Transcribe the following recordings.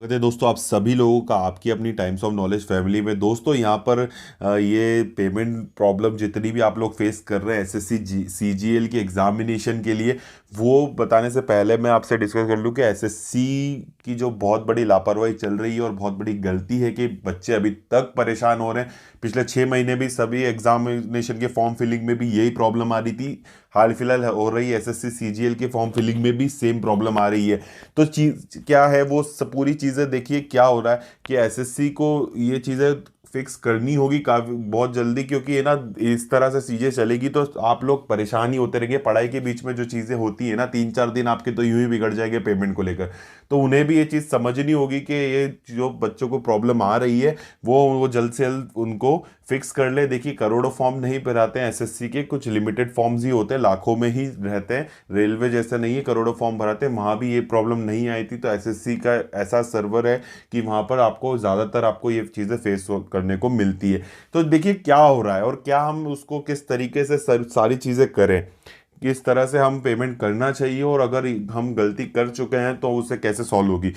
कहते हैं दोस्तों, आप सभी लोगों का आपकी अपनी टाइम्स ऑफ नॉलेज फैमिली में। दोस्तों यहाँ पर ये पेमेंट प्रॉब्लम जितनी भी आप लोग फेस कर रहे हैं एसएससी सीजीएल की एग्जामिनेशन के लिए, वो बताने से पहले मैं आपसे डिस्कस कर लूँ कि एसएससी की जो बहुत बड़ी लापरवाही चल रही है और बहुत बड़ी गलती है कि बच्चे अभी तक परेशान हो रहे हैं। पिछले 6 महीने भी सभी एग्जामिनेशन के फॉर्म फिलिंग में भी यही प्रॉब्लम आ रही थी। हाल फिलहाल हो रही है एसएससी सीजीएल के फॉर्म फिलिंग में भी सेम प्रॉब्लम आ रही है। तो चीज क्या है, वो पूरी चीजें देखिए क्या हो रहा है कि एसएससी को ये चीजें फिक्स करनी होगी काफी बहुत जल्दी, क्योंकि ये ना इस तरह से चीजें चलेगी तो आप लोग परेशान ही होते रहेंगे। पढ़ाई के बीच में जो चीजें होती है ना, 3-4 दिन आपके तो यूं ही बिगड़ जाएंगे पेमेंट को लेकर। तो उन्हें भी ये चीज समझनी होगी कि ये जो बच्चों को प्रॉब्लम आ रही है वो जल्द से जल्द उनको फिक्स कर ले। देखिए, करोड़ों फॉर्म नहीं भराते हैं एसएससी के, कुछ लिमिटेड फॉर्म्स ही होते हैं, लाखों में ही रहते हैं। रेलवे जैसा नहीं है करोड़ों फॉर्म भराते हैं, वहाँ भी ये प्रॉब्लम नहीं आई थी। तो एसएससी का ऐसा सर्वर है कि वहाँ पर आपको ज़्यादातर आपको ये चीज़ें फेस करने को मिलती है। तो देखिए क्या हो रहा है और क्या हम उसको किस तरीके से सारी चीज़ें करें, किस तरह से हम पेमेंट करना चाहिए, और अगर हम गलती कर चुके हैं तो उसे कैसे सॉल्व होगी।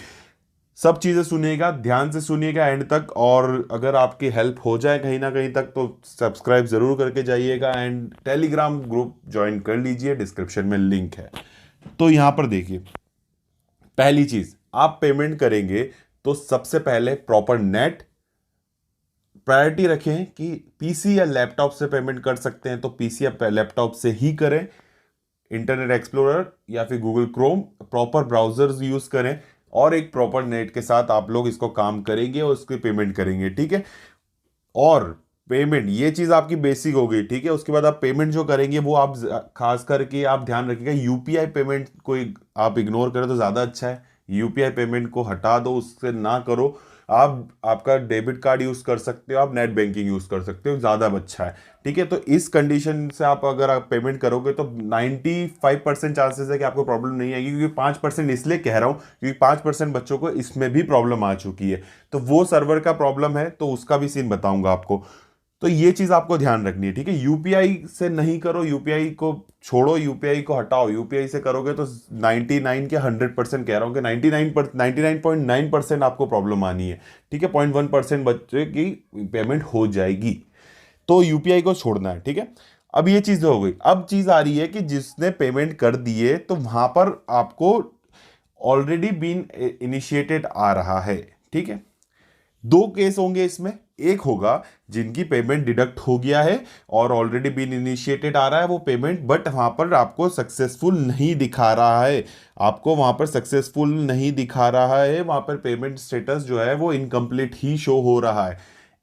सब चीज़ें सुनिएगा, ध्यान से सुनिएगा एंड तक। और अगर आपकी हेल्प हो जाए कहीं ना कहीं तक तो सब्सक्राइब ज़रूर करके जाइएगा एंड टेलीग्राम ग्रुप ज्वाइन कर लीजिए, डिस्क्रिप्शन में लिंक है। तो यहाँ पर देखिए, पहली चीज़, आप पेमेंट करेंगे तो सबसे पहले प्रॉपर नेट प्रायोरिटी रखें कि पीसी या लैपटॉप से पेमेंट कर सकते हैं तो पीसी या लैपटॉप से ही करें। इंटरनेट एक्सप्लोरर या फिर Google Chrome, proper browsers use करें और एक प्रॉपर नेट के साथ आप लोग इसको काम करेंगे और उसकी पेमेंट करेंगे, ठीक है। और पेमेंट, ये चीज आपकी बेसिक हो गई, ठीक है। उसके बाद आप पेमेंट जो करेंगे वो आप खास करके आप ध्यान रखिएगा, यूपीआई पेमेंट कोई आप इग्नोर करें तो ज्यादा अच्छा है। यूपीआई पेमेंट को हटा दो, उससे ना करो। आप आपका डेबिट कार्ड यूज कर सकते हो, आप नेट बैंकिंग यूज कर सकते हो, ज्यादा अच्छा है, ठीक है। तो इस कंडीशन से अगर आप पेमेंट करोगे तो 95% चांसेस है कि आपको प्रॉब्लम नहीं आएगी। क्योंकि 5% इसलिए कह रहा हूं क्योंकि 5% बच्चों को इसमें भी प्रॉब्लम आ चुकी है। तो वो सर्वर का प्रॉब्लम है, तो उसका भी सीन बताऊंगा आपको। तो ये चीज आपको ध्यान रखनी है, ठीक है। यूपीआई से नहीं करो, यूपीआई को छोड़ो, यूपीआई को हटाओ। यूपीआई से करोगे तो 99 के 100% कह रहा हूं कि 99.9% आपको प्रॉब्लम आनी है, ठीक है। 0.1% बच्चे की पेमेंट हो जाएगी। तो यूपीआई को छोड़ना है, ठीक है। अब ये चीज हो गई। अब चीज आ रही है कि जिसने पेमेंट कर दिए तो वहां पर आपको ऑलरेडी बीन इनिशिएटेड आ रहा है, ठीक है। दो केस होंगे इसमें, एक होगा जिनकी पेमेंट डिडक्ट हो गया है और ऑलरेडी बीन इनिशिएटेड आ रहा है वो पेमेंट, बट वहां पर आपको सक्सेसफुल नहीं दिखा रहा है। आपको वहां पर सक्सेसफुल नहीं दिखा रहा है, वहां पर पेमेंट स्टेटस जो है वो इनकम्प्लीट ही शो हो रहा है।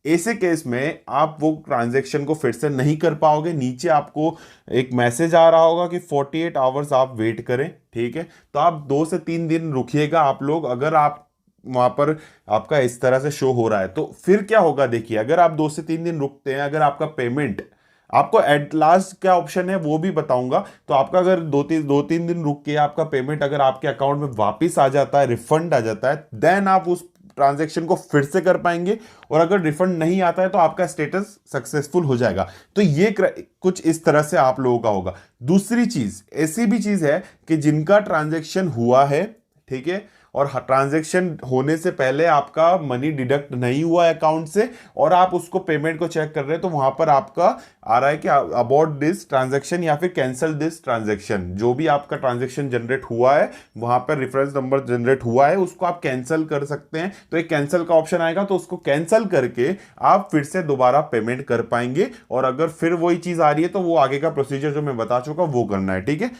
ऐसे केस में आप वो ट्रांजैक्शन को फिर से नहीं कर पाओगे। नीचे आपको एक मैसेज आ रहा होगा कि 48 आवर्स आप वेट करें, ठीक है। तो आप 2 से 3 दिन रुकिएगा आप लोग। अगर आप वहां पर आपका इस तरह से शो हो रहा है तो फिर क्या होगा, देखिए। अगर आप 2 से 3 दिन रुकते हैं, अगर आपका पेमेंट, आपको एट लास्ट क्या ऑप्शन है वो भी बताऊंगा। तो आपका अगर 2-3 दिन रुक के आपका पेमेंट अगर आपके अकाउंट में वापस आ जाता है, रिफंड आ जाता है, देन आप उस ट्रांजैक्शन को फिर से कर पाएंगे। और अगर रिफंड नहीं आता है तो आपका स्टेटस सक्सेसफुल हो जाएगा। तो ये कुछ इस तरह से आप लोगों का होगा। दूसरी चीज, ऐसी भी चीज है कि जिनका ट्रांजैक्शन हुआ है, ठीक है, और ट्रांजैक्शन होने से पहले आपका मनी डिडक्ट नहीं हुआ अकाउंट से और आप उसको पेमेंट को चेक कर रहे हैं, तो वहां पर आपका आ रहा है कि अबॉर्ट दिस ट्रांजैक्शन या फिर कैंसिल दिस ट्रांजैक्शन। जो भी आपका ट्रांजैक्शन जनरेट हुआ है वहां पर रेफरेंस नंबर जनरेट हुआ है, उसको आप कैंसिल कर सकते हैं। तो एक कैंसिल का ऑप्शन आएगा, तो उसको कैंसिल करके आप फिर से दोबारा पेमेंट कर पाएंगे। और अगर फिर वही चीज आ रही है तो वो आगे का प्रोसीजर जो मैं बता चुका वो करना है, ठीक है।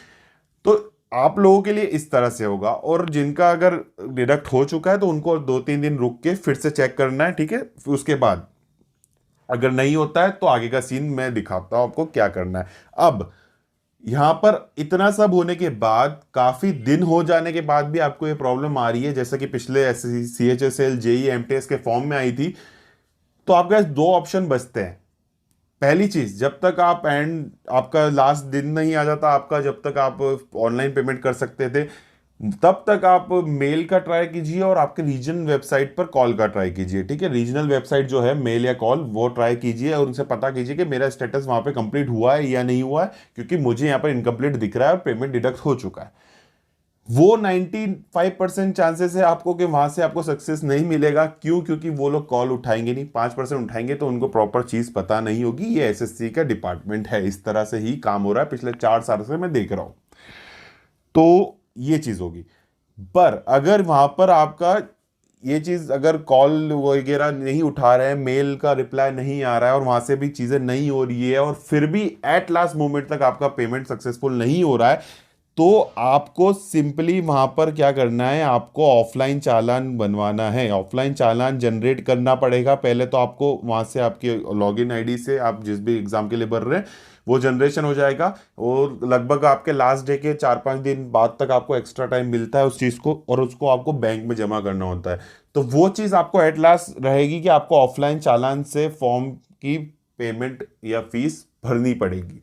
तो आप लोगों के लिए इस तरह से होगा। और जिनका अगर डिडक्ट हो चुका है तो उनको 2-3 दिन रुक के फिर से चेक करना है, ठीक है। फिर उसके बाद अगर नहीं होता है तो आगे का सीन मैं दिखाता हूं आपको क्या करना है। अब यहां पर इतना सब होने के बाद, काफी दिन हो जाने के बाद भी आपको ये प्रॉब्लम आ रही है, जैसा कि पिछले CHSL जेई एमटीएस के फॉर्म में आई थी, तो आपके पास दो ऑप्शन बचते हैं। पहली चीज, जब तक आप एंड आपका लास्ट दिन नहीं आ जाता आपका, जब तक आप ऑनलाइन पेमेंट कर सकते थे, तब तक आप मेल का ट्राई कीजिए और आपके रीजन वेबसाइट पर कॉल का ट्राई कीजिए, ठीक है। रीजनल वेबसाइट जो है, मेल या कॉल, वो ट्राई कीजिए और उनसे पता कीजिए कि मेरा स्टेटस वहां पे कंप्लीट हुआ है या नहीं हुआ है, क्योंकि मुझे यहाँ पर इनकम्प्लीट दिख रहा है और पेमेंट डिडक्ट हो चुका है। वो 95% चांसेस है आपको कि वहां से आपको सक्सेस नहीं मिलेगा। क्यों? क्योंकि वो लोग कॉल उठाएंगे नहीं। 5% उठाएंगे तो उनको प्रॉपर चीज पता नहीं होगी। ये एसएससी का डिपार्टमेंट है, इस तरह से ही काम हो रहा है, पिछले 4 साल से मैं देख रहा हूं। तो ये चीज होगी। पर अगर वहां पर आपका ये चीज, अगर कॉल वगैरह नहीं उठा रहे हैं, मेल का रिप्लाई नहीं आ रहा है और वहां से भी चीजें नहीं हो रही है, और फिर भी एट लास्ट मोमेंट तक आपका पेमेंट सक्सेसफुल नहीं हो रहा है, तो आपको सिंपली वहां पर क्या करना है, आपको ऑफलाइन चालान बनवाना है। ऑफलाइन चालान जनरेट करना पड़ेगा। पहले तो आपको वहां से आपके लॉगिन आईडी से आप जिस भी एग्जाम के लिए भर रहे हैं वो जनरेशन हो जाएगा। और लगभग आपके लास्ट डे के 4-5 दिन बाद तक आपको एक्स्ट्रा टाइम मिलता है उस चीज़ को, और उसको आपको बैंक में जमा करना होता है। तो वो चीज़ आपको एट लास्ट रहेगी कि आपको ऑफलाइन चालान से फॉर्म की पेमेंट या फीस भरनी पड़ेगी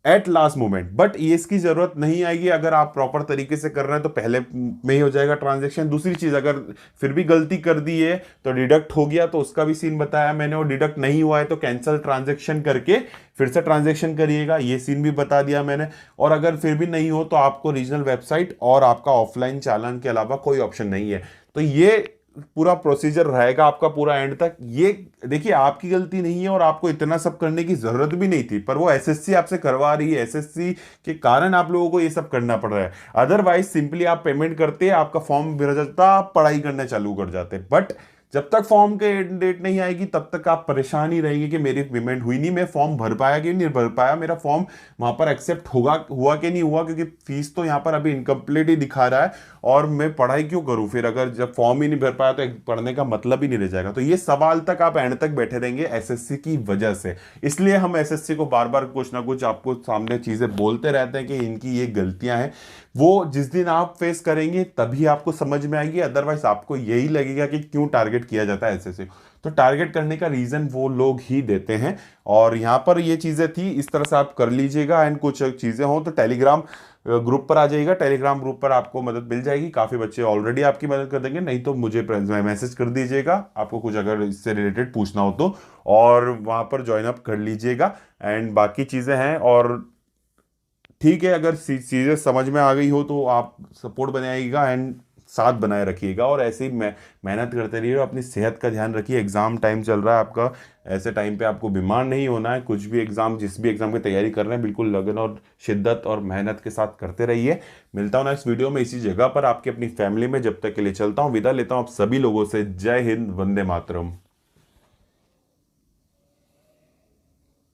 एट लास्ट मोमेंट। बट ये इसकी जरूरत नहीं आएगी अगर आप प्रॉपर तरीके से कर रहे हैं, तो पहले में ही हो जाएगा ट्रांजेक्शन। दूसरी चीज, अगर फिर भी गलती कर दी है तो डिडक्ट हो गया, तो उसका भी सीन बताया मैंने। और डिडक्ट नहीं हुआ है तो कैंसिल ट्रांजेक्शन करके फिर से ट्रांजेक्शन करिएगा, ये सीन भी बता दिया मैंने। और अगर फिर भी नहीं हो तो आपको रीजनल वेबसाइट और आपका ऑफलाइन चालान के अलावा कोई ऑप्शन नहीं है। तो ये पूरा प्रोसीजर रहेगा आपका पूरा एंड तक। ये देखिए, आपकी गलती नहीं है और आपको इतना सब करने की जरूरत भी नहीं थी, पर वो एसएससी आपसे करवा रही है। एसएससी के कारण आप लोगों को ये सब करना पड़ रहा है। अदरवाइज सिंपली आप पेमेंट करते, आपका फॉर्म भर जाता, आप पढ़ाई करना चालू कर जाते। बट जब तक फॉर्म के डेट नहीं आएगी तब तक आप परेशान ही रहेंगे कि मेरी पेमेंट हुई नहीं, मैं फॉर्म भर पाया कि नहीं भर पाया, मेरा फॉर्म वहां पर एक्सेप्ट होगा हुआ कि नहीं हुआ, क्योंकि फीस तो यहाँ पर अभी इनकम्प्लीट ही दिखा रहा है। और मैं पढ़ाई क्यों करूं फिर, अगर जब फॉर्म ही नहीं भर पाया तो पढ़ने का मतलब ही नहीं रह जाएगा। तो ये सवाल तक आप एंड तक बैठे रहेंगे एसएससी की वजह से। इसलिए हम एसएससी को बार बार कुछ ना कुछ आपको सामने चीजें बोलते रहते हैं कि इनकी ये गलतियां हैं। वो जिस दिन आप फेस करेंगे तभी आपको समझ में आएगी। अदरवाइज आपको यही लगेगा कि क्यों टारगेट किया जाता है एसएससी। तो टारगेट करने का रीजन वो लोग ही देते हैं। और यहाँ पर ये चीजें थी, इस तरह से आप कर लीजिएगा। एंड कुछ चीजें हो तो टेलीग्राम ग्रुप पर आ जाइएगा। टेलीग्राम ग्रुप पर आपको मदद मिल जाएगी, काफ़ी बच्चे ऑलरेडी आपकी मदद कर देंगे। नहीं तो मुझे मैसेज कर दीजिएगा आपको कुछ अगर इससे रिलेटेड पूछना हो तो, और वहाँ पर ज्वाइन अप कर लीजिएगा। एंड बाकी चीज़ें हैं। और ठीक है, अगर चीज़ें समझ में आ गई हो तो आप सपोर्ट बनाइएगा एंड साथ बनाए रखिएगा। और ऐसे ही मेहनत करते रहिए, अपनी सेहत का ध्यान रखिए। एग्ज़ाम टाइम चल रहा है आपका, ऐसे टाइम पे आपको बीमार नहीं होना है। कुछ भी एग्ज़ाम, जिस भी एग्ज़ाम की तैयारी कर रहे हैं, बिल्कुल लगन और शिद्दत और मेहनत के साथ करते रहिए। मिलता हूँ नेक्स्ट वीडियो में इसी जगह पर आपकी अपनी फैमिली में। जब तक के लिए चलता हूँ, विदा लेता हूँ आप सभी लोगों से। जय हिंद, वंदे मातरम।